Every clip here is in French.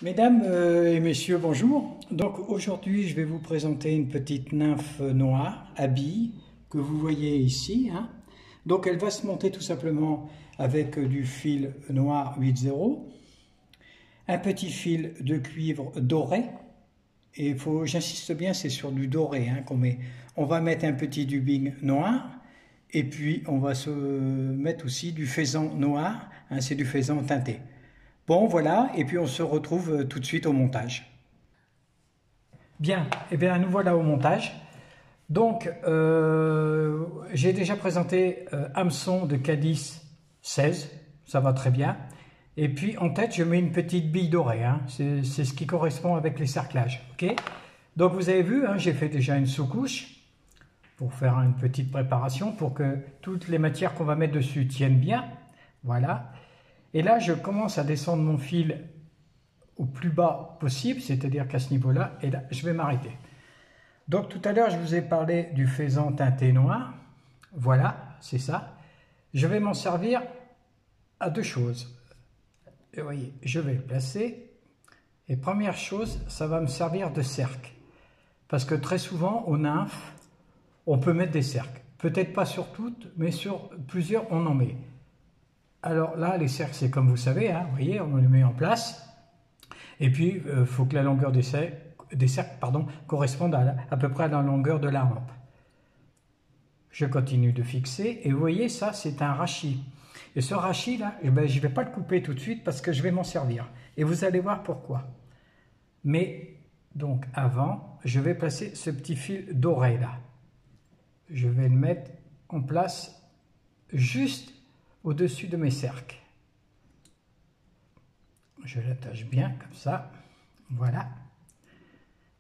Mesdames et messieurs, bonjour. Donc aujourd'hui, je vais vous présenter une petite nymphe noire à billes que vous voyez ici, hein. Donc elle va se monter tout simplement avec du fil noir 8/0, un petit fil de cuivre doré. Et j'insiste bien, c'est sur du doré hein, qu'on met. On va mettre un petit dubbing noir et puis on va se mettre aussi du faisan noir, hein, c'est du faisan teinté. Bon, voilà, et puis on se retrouve tout de suite au montage. Bien, et bien nous voilà au montage. Donc, j'ai déjà présenté hameçon de Cadiz 16, ça va très bien. Et puis en tête, je mets une petite bille dorée, hein. C'est ce qui correspond avec les cerclages. Okay, donc vous avez vu, hein, j'ai fait déjà une sous-couche pour faire une petite préparation pour que toutes les matières qu'on va mettre dessus tiennent bien. Voilà. Et là, je commence à descendre mon fil au plus bas possible, c'est-à-dire qu'à ce niveau-là, et là, je vais m'arrêter. Donc tout à l'heure, je vous ai parlé du faisan teinté noir. Voilà, c'est ça. Je vais m'en servir à deux choses. Et vous voyez, je vais le placer. Et première chose, ça va me servir de cercle. Parce que très souvent, aux nymphes, on peut mettre des cercles. Peut-être pas sur toutes, mais sur plusieurs, on en met. Alors là, les cercles, c'est comme vous savez, hein, vous voyez, on les met en place. Et puis, il faut que la longueur des cercles corresponde à peu près à la longueur de la hampe. Je continue de fixer. Et vous voyez, ça, c'est un rachis. Et ce rachis-là, je ne vais pas le couper tout de suite parce que je vais m'en servir. Et vous allez voir pourquoi. Mais, donc, avant, je vais placer ce petit fil doré, là. Je vais le mettre en place juste au-dessus de mes cercles. Je l'attache bien comme ça, voilà.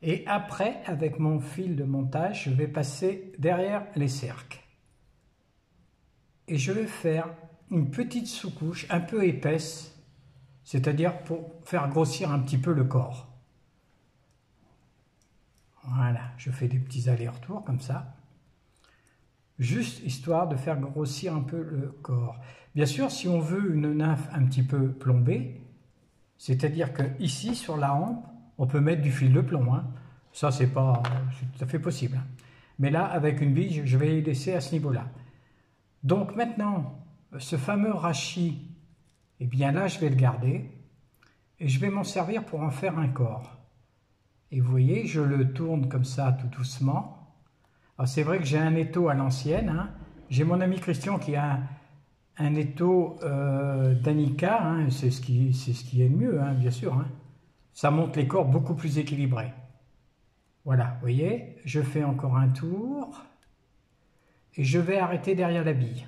Et après, avec mon fil de montage, je vais passer derrière les cercles. Et je vais faire une petite sous-couche un peu épaisse, c'est-à-dire pour faire grossir un petit peu le corps. Voilà, je fais des petits allers-retours comme ça. Juste histoire de faire grossir un peu le corps. Bien sûr, si on veut une nymphe un petit peu plombée, c'est-à-dire que ici sur la hampe, on peut mettre du fil de plomb. Hein. Ça, c'est tout à fait possible. Hein. Mais là, avec une bille, je vais y laisser à ce niveau-là. Donc maintenant, ce fameux rachis, eh bien là, je vais le garder et je vais m'en servir pour en faire un corps. Et vous voyez, je le tourne comme ça, tout doucement. C'est vrai que j'ai un étau à l'ancienne. Hein. J'ai mon ami Christian qui a un étau d'Anica, hein. C'est ce qui est le mieux, hein, bien sûr. Hein. Ça monte les corps beaucoup plus équilibrés. Voilà, vous voyez, je fais encore un tour et je vais arrêter derrière la bille.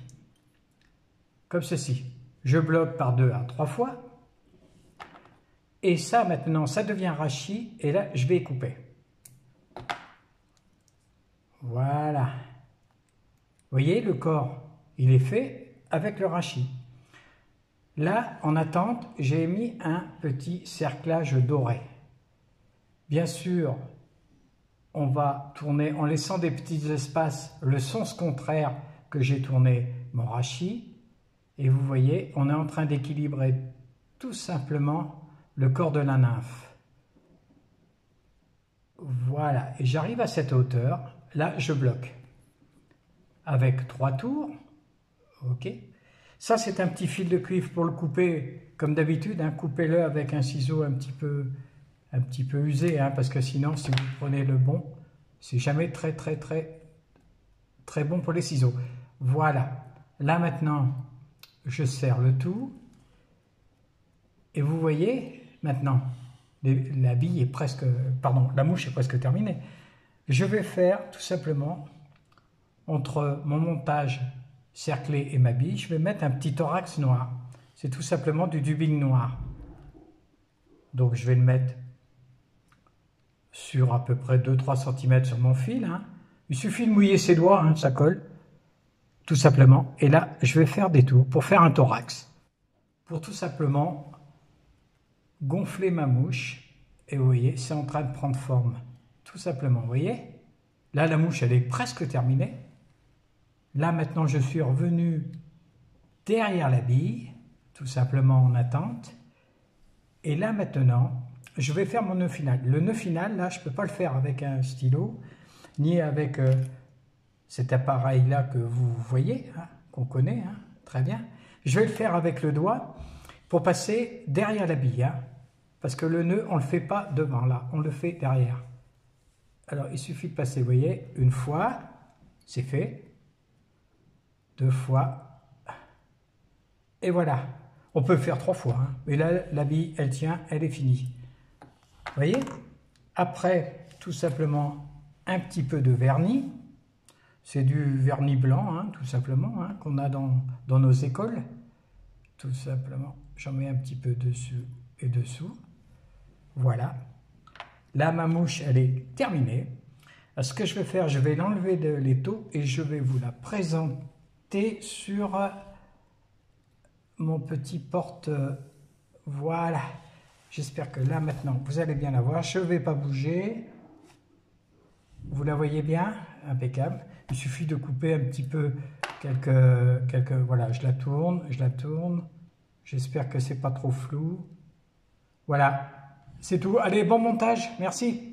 Comme ceci. Je bloque par 2 à 3 fois. Et ça, maintenant, ça devient rachis. Et là, je vais couper. Voilà. Vous voyez, le corps, il est fait avec le rachis. Là, en attente, j'ai mis un petit cerclage doré. Bien sûr, on va tourner en laissant des petits espaces le sens contraire que j'ai tourné mon rachis. Et vous voyez, on est en train d'équilibrer tout simplement le corps de la nymphe. Voilà, et j'arrive à cette hauteur. Là, je bloque. Avec 3 tours. Ok. Ça, c'est un petit fil de cuivre pour le couper, comme d'habitude. Hein, coupez-le avec un ciseau un petit peu usé, hein, parce que sinon, si vous prenez le bon, c'est jamais très bon pour les ciseaux. Voilà. Là, maintenant, je serre le tout. Et vous voyez, maintenant, la bille est presque... Pardon, la mouche est presque terminée. Je vais faire, tout simplement, entre mon montage cerclé et ma bille, je vais mettre un petit thorax noir. C'est tout simplement du dubbing noir. Donc je vais le mettre sur à peu près 2-3 cm sur mon fil. Hein. Il suffit de mouiller ses doigts, hein, ça colle. Tout simplement. Et là, je vais faire des tours pour faire un thorax. Pour tout simplement gonfler ma mouche. Et vous voyez, c'est en train de prendre forme. Tout simplement, vous voyez. Là, la mouche, elle est presque terminée. Là, maintenant, je suis revenu derrière la bille, tout simplement en attente. Et là, maintenant, je vais faire mon nœud final. Le nœud final, là, je ne peux pas le faire avec un stylo, ni avec cet appareil-là que vous voyez, hein, qu'on connaît, hein, très bien. Je vais le faire avec le doigt pour passer derrière la bille, hein, parce que le nœud, on ne le fait pas devant, là, on le fait derrière. Alors, il suffit de passer, vous voyez, une fois, c'est fait, 2 fois, et voilà. On peut le faire 3 fois, hein, mais là, la bille, elle tient, elle est finie. Vous voyez? Après, tout simplement, un petit peu de vernis. C'est du vernis blanc, hein, tout simplement, hein, qu'on a dans nos écoles. Tout simplement, j'en mets un petit peu dessus et dessous. Voilà. Là, ma mouche, elle est terminée. Alors, ce que je vais faire, je vais l'enlever de l'étau et je vais vous la présenter sur mon petit porte. Voilà. J'espère que là, maintenant, vous allez bien la voir. Je ne vais pas bouger. Vous la voyez bien? Impeccable. Il suffit de couper un petit peu quelques... Voilà, je la tourne, je la tourne. J'espère que c'est pas trop flou. Voilà, c'est tout. Allez, bon montage. Merci.